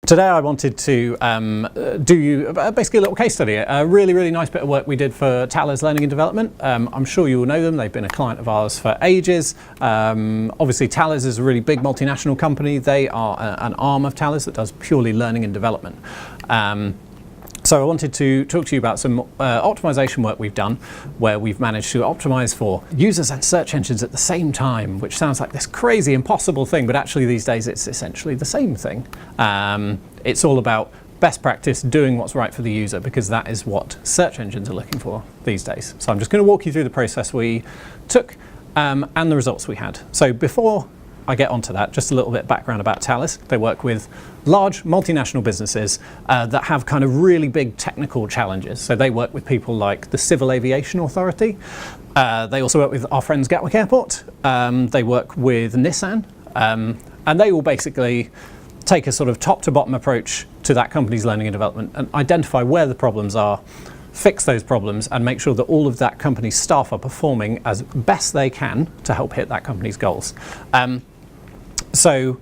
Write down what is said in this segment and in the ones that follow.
Today I wanted to do you basically a little case study, a really nice bit of work we did for Thales Learning and Development. I'm sure you all know them, they've been a client of ours for ages. Obviously Thales is a really big multinational company. They are an arm of Thales that does purely learning and development. So I wanted to talk to you about some optimization work we've done where we've managed to optimize for users and search engines at the same time, which sounds like this crazy impossible thing, but actually these days it's essentially the same thing. It's all about best practice, doing what's right for the user, because that is what search engines are looking for these days. So I'm just going to walk you through the process we took and the results we had. So before I get onto that, just a little bit of background about Thales. They work with large multinational businesses that have kind of really big technical challenges. So they work with people like the Civil Aviation Authority. They also work with our friends Gatwick Airport. They work with Nissan. And they will basically take a sort of top to bottom approach to that company's learning and development and identify where the problems are, fix those problems, and make sure that all of that company's staff are performing as best they can to help hit that company's goals. So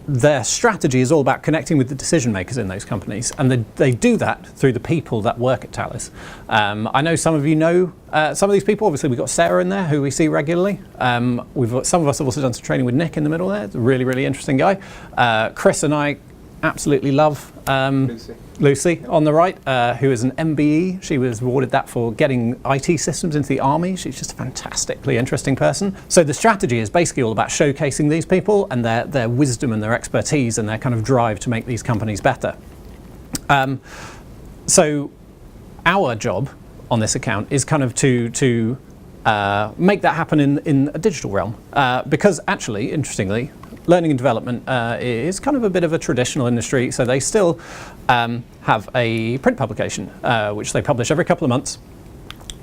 their strategy is all about connecting with the decision makers in those companies, and they do that through the people that work at Thales. I know some of you know some of these people. Obviously we've got Sarah in there, who we see regularly. Some of us have also done some training with Nick in the middle there. It's a really interesting guy. Chris and I absolutely love Lucy on the right, who is an MBE. She was awarded that for getting IT systems into the army. She's just a fantastically interesting person. So the strategy is basically all about showcasing these people and their wisdom and their expertise and their kind of drive to make these companies better. So our job on this account is kind of to make that happen in a digital realm, because actually, interestingly, learning and development is kind of a bit of a traditional industry, so they still have a print publication which they publish every couple of months.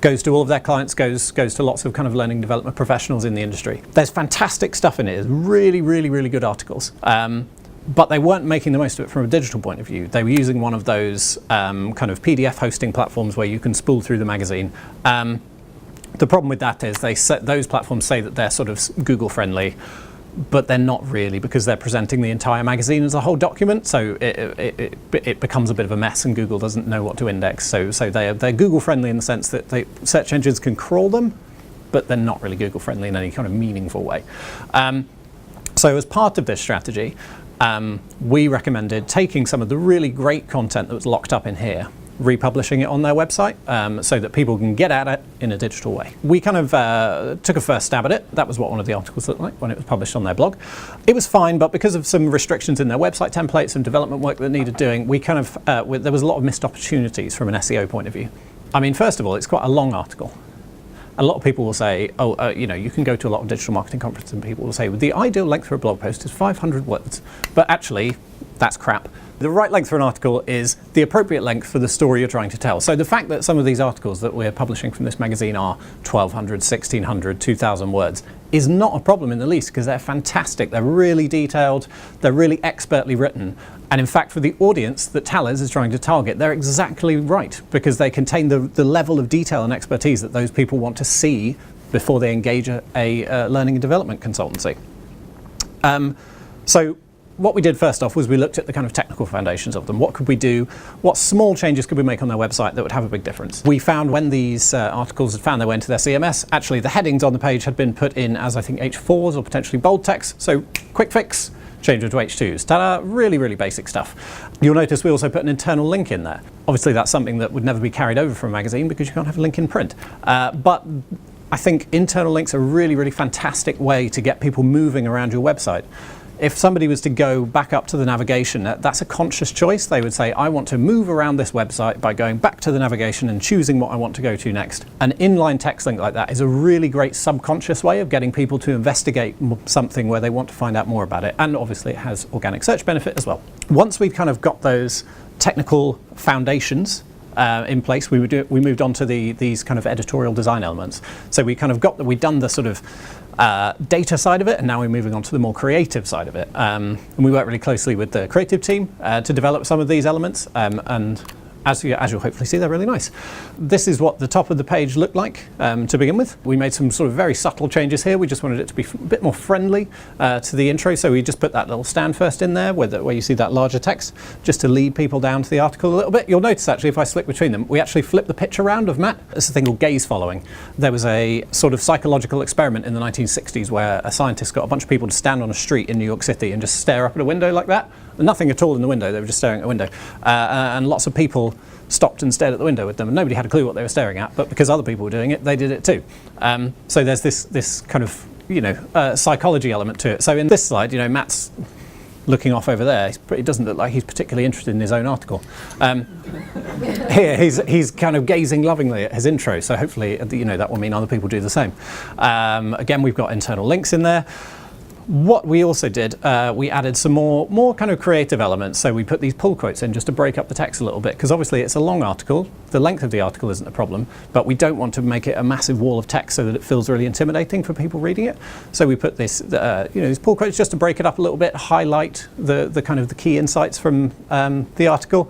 Goes to all of their clients, goes to lots of kind of learning and development professionals in the industry. There's fantastic stuff in it. It's really good articles. But they weren't making the most of it from a digital point of view. They were using one of those kind of PDF hosting platforms where you can spool through the magazine. The problem with that is those platforms say that they're sort of Google friendly, but they're not really, because they're presenting the entire magazine as a whole document, so it becomes a bit of a mess and Google doesn't know what to index. So they're Google friendly in the sense that search engines can crawl them, but they're not really Google friendly in any kind of meaningful way. So as part of this strategy, we recommended taking some of the really great content that was locked up in here, republishing it on their website so that people can get at it in a digital way. We kind of took a first stab at it. That was what one of the articles looked like when it was published on their blog. It was fine, but because of some restrictions in their website templates and development work that needed doing, we kind of there was a lot of missed opportunities from an SEO point of view. I mean, first of all, it's quite a long article. A lot of people will say, you know, you can go to a lot of digital marketing conferences and people will say, well, the ideal length for a blog post is 500 words. But actually, that's crap. The right length for an article is the appropriate length for the story you're trying to tell. So the fact that some of these articles that we're publishing from this magazine are 1,200, 1,600, 2,000 words is not a problem in the least, because they're fantastic. They're really detailed. They're really expertly written. And in fact, for the audience that Thales is trying to target, they're exactly right, because they contain the level of detail and expertise that those people want to see before they engage a learning and development consultancy. So what we did first off was we looked at the kind of technical foundations of them. What could we do? What small changes could we make on their website that would have a big difference? We found when these articles had found their way into their CMS, actually the headings on the page had been put in as, I think, H4s or potentially bold text. So quick fix, change them to H2s. Ta-da, really basic stuff. You'll notice we also put an internal link in there. Obviously that's something that would never be carried over from a magazine because you can't have a link in print. But I think internal links are a really fantastic way to get people moving around your website. If somebody was to go back up to the navigation, that's a conscious choice. They would say, I want to move around this website by going back to the navigation and choosing what I want to go to next. An inline text link like that is a really great subconscious way of getting people to investigate something where they want to find out more about it. And obviously it has organic search benefit as well. Once we've kind of got those technical foundations in place, we moved on to these kind of editorial design elements. So we kind of we'd done the sort of data side of it, and now we're moving on to the more creative side of it. And we work really closely with the creative team to develop some of these elements. And as you'll hopefully see, they're really nice. This is what the top of the page looked like to begin with. We made some sort of very subtle changes here. We just wanted it to be a bit more friendly to the intro, so we just put that little stand first in there where you see that larger text, just to lead people down to the article a little bit. You'll notice actually if I flick between them, we actually flip the picture around of Matt. It's a thing called gaze following. There was a sort of psychological experiment in the 1960s where a scientist got a bunch of people to stand on a street in New York City and just stare up at a window like that. Nothing at all in the window, they were just staring at a window. And lots of people stopped and stared at the window with them, and nobody had a clue what they were staring at, but because other people were doing it, they did it too. So there's this kind of, psychology element to it. So in this slide, Matt's looking off over there. It doesn't look like he's particularly interested in his own article. Here, he's kind of gazing lovingly at his intro, so hopefully, that will mean other people do the same. Again, we've got internal links in there. What we also did, we added some more kind of creative elements. So we put these pull quotes in just to break up the text a little bit, because obviously it's a long article. The length of the article isn't a problem, but we don't want to make it a massive wall of text so that it feels really intimidating for people reading it. So we put this, these pull quotes just to break it up a little bit, highlight the kind of the key insights from the article.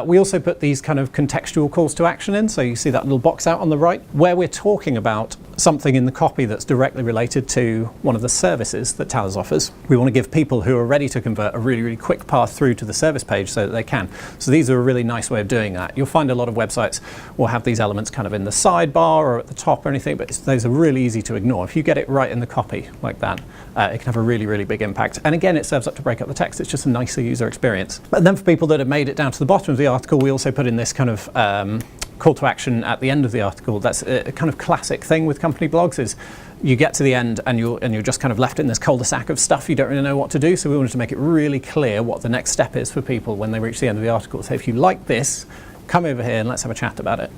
We also put these kind of contextual calls to action in, so you see that little box out on the right, where we're talking about something in the copy that's directly related to one of the services that Thales offers. We want to give people who are ready to convert a really, really quick path through to the service page so that they can. So these are a really nice way of doing that. You'll find a lot of websites will have these elements kind of in the sidebar or at the top or anything, but those are really easy to ignore. If you get it right in the copy like that, it can have a really, really big impact. And again, it serves up to break up the text. It's just a nicer user experience. And then for people that have made it down to the bottom of the article, we also put in this kind of call to action at the end of the article. That's a kind of classic thing with company blogs, is you get to the end and you're just kind of left in this cul-de-sac of stuff. You don't really know what to do, so we wanted to make it really clear what the next step is for people when they reach the end of the article. So if you like this, come over here and let's have a chat about it.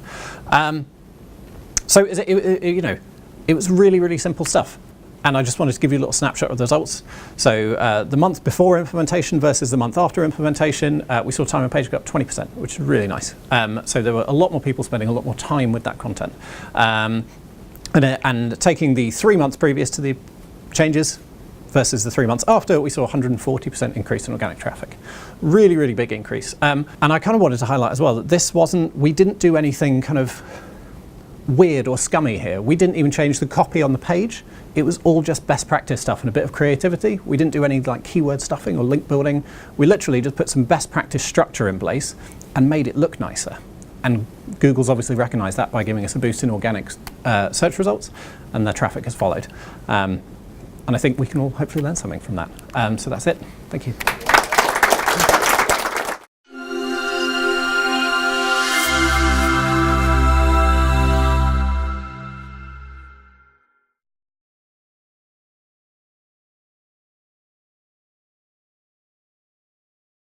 So it was really, really simple stuff. And I just wanted to give you a little snapshot of the results. So the month before implementation versus the month after implementation, we saw time on page go up 20%, which is really nice. So there were a lot more people spending a lot more time with that content. And taking the 3 months previous to the changes versus the 3 months after, we saw 140% increase in organic traffic. Really, really big increase. And I kind of wanted to highlight as well that we didn't do anything kind of weird or scummy here. We didn't even change the copy on the page. It was all just best practice stuff and a bit of creativity. We didn't do any like keyword stuffing or link building. We literally just put some best practice structure in place and made it look nicer. And Google's obviously recognized that by giving us a boost in organic search results, and their traffic has followed. And I think we can all hopefully learn something from that. So that's it. Thank you.